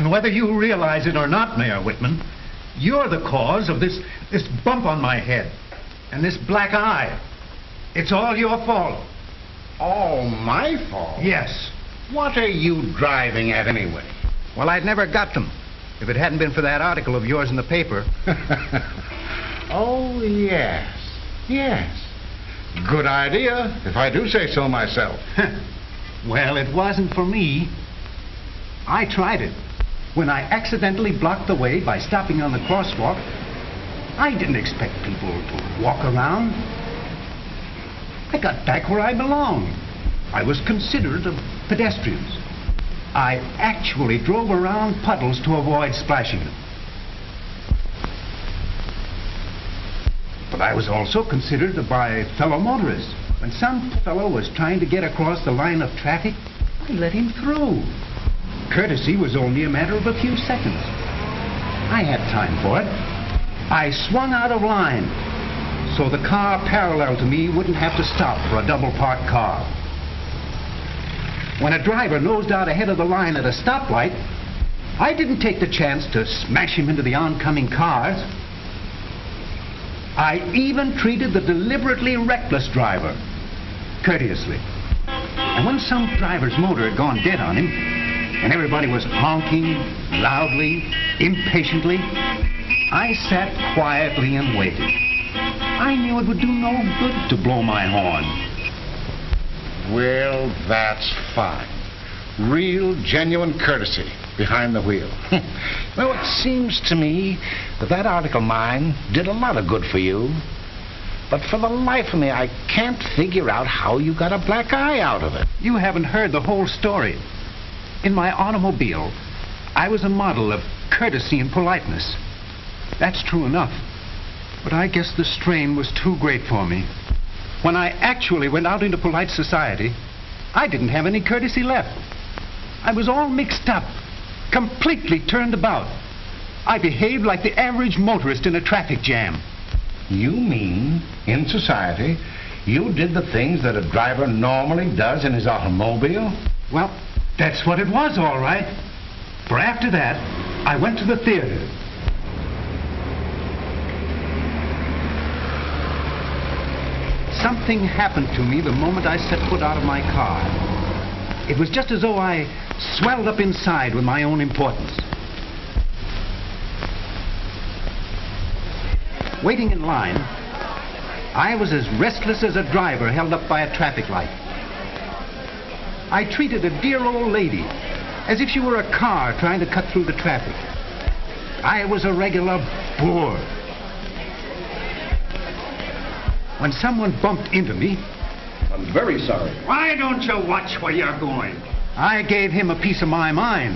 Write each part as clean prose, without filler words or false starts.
And whether you realize it or not, Mayor Whitman, you're the cause of this bump on my head and this black eye. It's all your fault. All my fault? Yes. What are you driving at anyway? Well, I'd never got them if it hadn't been for that article of yours in the paper. Oh, yes. Yes. Good idea, if I do say so myself. Well, it wasn't for me. I tried it. When I accidentally blocked the way by stopping on the crosswalk, I didn't expect people to walk around. I got back where I belonged. I was considerate of pedestrians. I actually drove around puddles to avoid splashing them. But I was also considerate by fellow motorists. When some fellow was trying to get across the line of traffic, I let him through. Courtesy was only a matter of a few seconds. I had time for it. I swung out of line so the car parallel to me wouldn't have to stop for a double-parked car. When a driver nosed out ahead of the line at a stoplight, I didn't take the chance to smash him into the oncoming cars. I even treated the deliberately reckless driver courteously. And when some driver's motor had gone dead on him, and everybody was honking loudly, impatiently, I sat quietly and waited. I knew it would do no good to blow my horn. Well, that's fine. Real, genuine courtesy behind the wheel. Well, it seems to me that article of mine did a lot of good for you. But for the life of me, I can't figure out how you got a black eye out of it. You haven't heard the whole story. In my automobile, I was a model of courtesy and politeness. That's true enough. But I guess the strain was too great for me. When I actually went out into polite society, I didn't have any courtesy left. I was all mixed up, completely turned about. I behaved like the average motorist in a traffic jam. You mean, in society, you did the things that a driver normally does in his automobile? Well, that's what it was, all right. For after that, I went to the theater. Something happened to me the moment I set foot out of my car. It was just as though I swelled up inside with my own importance. Waiting in line, I was as restless as a driver held up by a traffic light. I treated a dear old lady as if she were a car trying to cut through the traffic. I was a regular bore. When someone bumped into me... I'm very sorry. Why don't you watch where you're going? I gave him a piece of my mind.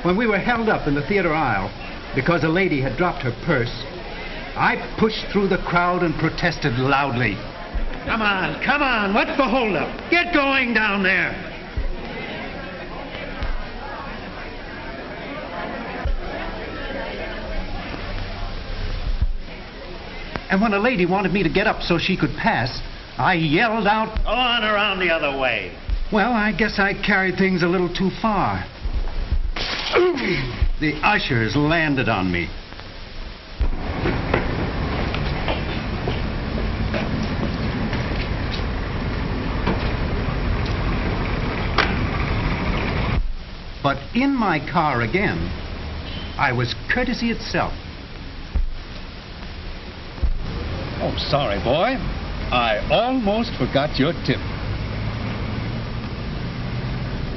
When we were held up in the theater aisle because a lady had dropped her purse, I pushed through the crowd and protested loudly. Come on, what's the holdup? Get going down there. And when a lady wanted me to get up so she could pass, I yelled out, "Go on around the other way." Well, I guess I carried things a little too far. The ushers landed on me. But in my car again, I was courtesy itself. Oh, sorry, boy. I almost forgot your tip.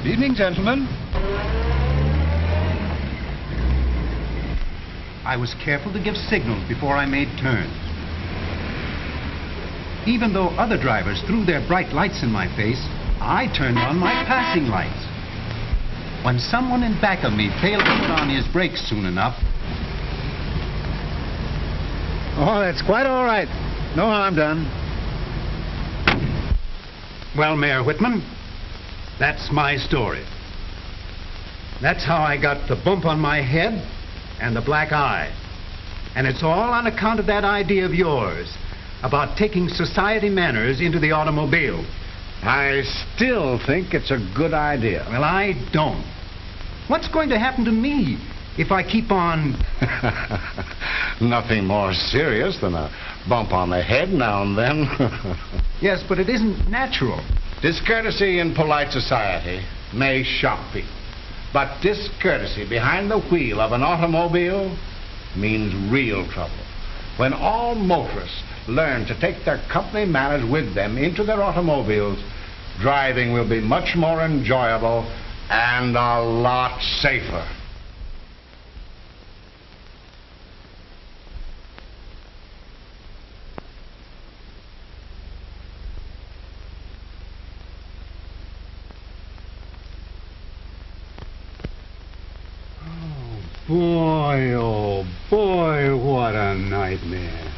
Good evening, gentlemen. I was careful to give signals before I made turns. Even though other drivers threw their bright lights in my face, I turned on my passing lights. When someone in back of me failed to put on his brakes soon enough... Oh, that's quite all right. No harm done. Well, Mayor Whitman, that's my story. That's how I got the bump on my head and the black eye. And it's all on account of that idea of yours about taking society manners into the automobile. I still think it's a good idea. Well, I don't. What's going to happen to me if I keep on... Nothing more serious than a bump on the head now and then. Yes, but it isn't natural. Discourtesy in polite society may shock people, but discourtesy behind the wheel of an automobile means real trouble. When all motorists learn to take their company manners with them into their automobiles, driving will be much more enjoyable and a lot safer. Boy, oh boy, what a nightmare.